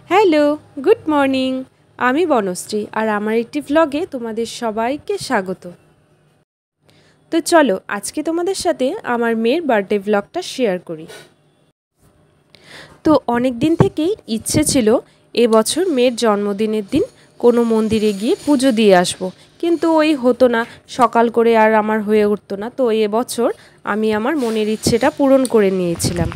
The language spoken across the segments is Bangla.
Hello, good morning. আমি বনশ্রী আর আমার একটি ভ্লগে তোমাদের সবাইকে স্বাগত। তো চলো আজকে তোমাদের সাথে আমার মেয়ের বার্থডে ভ্লগটা শেয়ার করি। তো অনেক দিন থেকেই ইচ্ছে ছিল এবছর মেয়ের জন্মদিনের দিন কোনো মন্দিরে গিয়ে পুজো দিয়ে আসবো, কিন্তু ওই হতো না, সকাল করে আর আমার হয়ে উঠতো না। তো এবছর আমি আমার মনের ইচ্ছেটা পূরণ করে নিয়েছিলাম।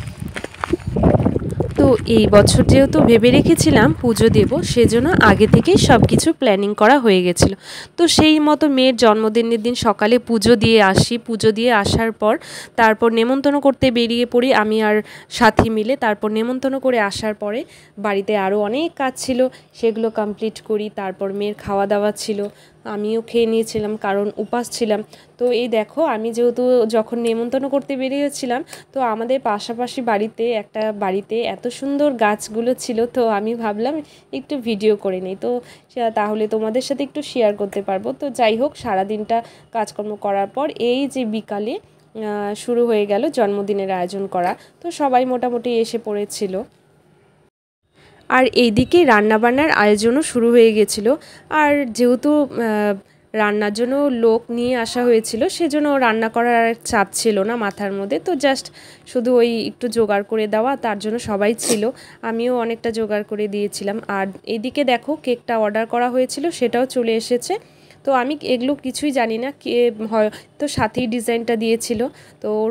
তো এই বছর যেহেতু ভেবে রেখেছিলাম পুজো দেব, সেজন্য আগে থেকেই সব কিছু প্ল্যানিং করা হয়ে গেছিল। তো সেই মতো মেয়ের জন্মদিনের দিন সকালে পুজো দিয়ে আসি, পুজো দিয়ে আসার পর তারপর নেমন্তন্ন করতে বেরিয়ে পড়ি আমি আর সাথী মিলে। তারপর নেমন্তন্ন করে আসার পরে বাড়িতে আরও অনেক কাজ ছিল, সেগুলো কমপ্লিট করি। তারপর মেয়ের খাওয়া দাওয়া ছিল, আমিও খেয়ে নিয়েছিলাম কারণ উপাস ছিলাম। তো এই দেখো, আমি যেহেতু যখন নেমন্তন্ন করতে বেরিয়েছিলাম, তো আমাদের পাশাপাশি বাড়িতে এত সুন্দর গাছগুলো ছিল, তো আমি ভাবলাম একটু ভিডিও করে নিই, তো তাহলে তোমাদের সাথে একটু শেয়ার করতে পারবো। তো যাই হোক, সারাদিনটা কাজকর্ম করার পর এই যে বিকালে শুরু হয়ে গেল জন্মদিনের আয়োজন করা। তো সবাই মোটামুটি এসে পড়েছিল, আর এইদিকে রান্নাবান্নার আয়োজনও শুরু হয়ে গেছিলো। আর যেহেতু রান্নার জন্য লোক নিয়ে আসা হয়েছিল, সেজন্য রান্না করার আর চাপ ছিল না মাথার মধ্যে। তো জাস্ট শুধু ওই একটু জোগাড় করে দেওয়া, তার জন্য সবাই ছিল, আমিও অনেকটা জোগাড় করে দিয়েছিলাম। আর এইদিকে দেখো, কেকটা অর্ডার করা হয়েছিল, সেটাও চলে এসেছে। তো আমি এগুলো কিছুই জানি না, কে হয়তো সাথেই ডিজাইনটা দিয়েছিল, তো ওর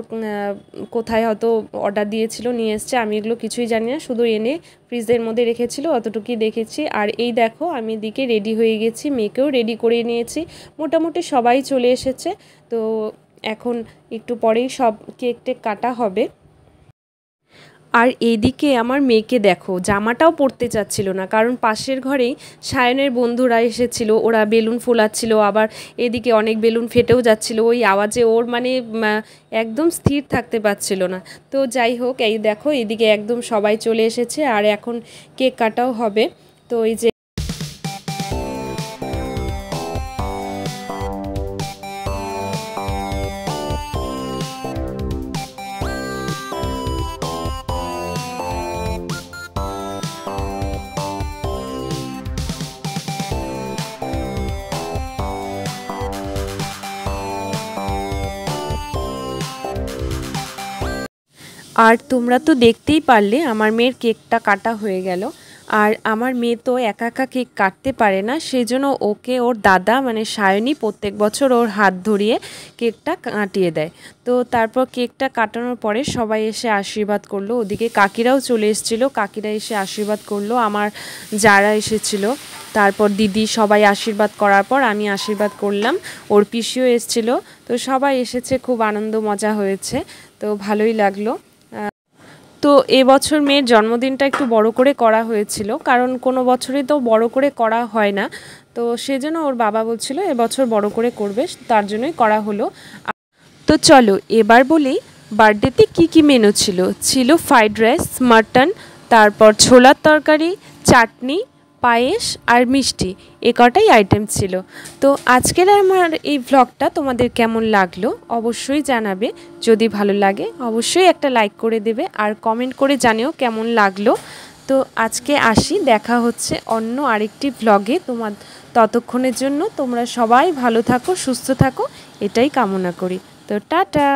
কোথায় হয়তো অর্ডার দিয়েছিল, নিয়ে এসছে, আমি এগুলো কিছুই জানি না, শুধু এনে ফ্রিজের মধ্যে রেখেছিল, অতটুকুই দেখেছি। আর এই দেখো, আমি এদিকে রেডি হয়ে গেছি, মেয়েকেও রেডি করে নিয়েছি, মোটামুটি সবাই চলে এসেছে। তো এখন একটু পরেই সব কেক টেক কাটা হবে। আর এইদিকে আমার মেয়েকে দেখো, জামাটাও পরতে চাচ্ছিল না, কারণ পাশের ঘরেই সায়নের বন্ধুরা এসেছিল, ওরা বেলুন ফোলাচ্ছিল, আবার এদিকে অনেক বেলুন ফেটেও যাচ্ছিল, ওই আওয়াজে ওর মানে একদম স্থির থাকতে পারছিল না। তো যাই হোক, এই দেখো এদিকে একদম সবাই চলে এসেছে, আর এখন কেক কাটাও হবে। তো এই যে আর তোমরা তো দেখতেই পারলে আমার মেয়ের কেকটা কাটা হয়ে গেল। আর আমার মেয়ে তো একা একা কেক কাটতে পারে না, সেই জন্য ওকে ওর দাদা মানে সায়নী প্রত্যেক বছর ওর হাত ধরিয়ে কেকটা কাটিয়ে দেয়। তো তারপর কেকটা কাটানোর পরে সবাই এসে আশীর্বাদ করলো, ওদিকে কাকিরাও চলে এসেছিলো, কাকিরা এসে আশীর্বাদ করলো, আমার যারা এসেছিলো, তারপর দিদি, সবাই আশীর্বাদ করার পর আমি আশীর্বাদ করলাম, ওর পিসিও এসেছিলো। তো সবাই এসেছে, খুব আনন্দ মজা হয়েছে, তো ভালোই লাগলো। তো এবছর মেয়ের জন্মদিনটা একটু বড় করে করা হয়েছিল, কারণ কোনো বছরই তো বড় করে করা হয় না, তো সেজন্য ওর বাবা বলছিল এবছর বড় করে করবে, তার জন্যই করা হলো। তো চলো এবার বলি বার্থডেতে কী কী মেনু ছিল। ছিল ফ্রাইড রাইস, মাটন, তারপর ছোলার তরকারি, চাটনি, পায়েস আর মিষ্টি, এ কটাই আইটেম ছিল। তো আজকের আমার এই ভ্লগটা তোমাদের কেমন লাগলো অবশ্যই জানাবে, যদি ভালো লাগে অবশ্যই একটা লাইক করে দেবে, আর কমেন্ট করে জানিও কেমন লাগলো। তো আজকে আসি, দেখা হচ্ছে অন্য আরেকটি ভ্লগে। ততক্ষণের জন্য তোমরা সবাই ভালো থাকো, সুস্থ থাকো, এটাই কামনা করি। তো টাটা।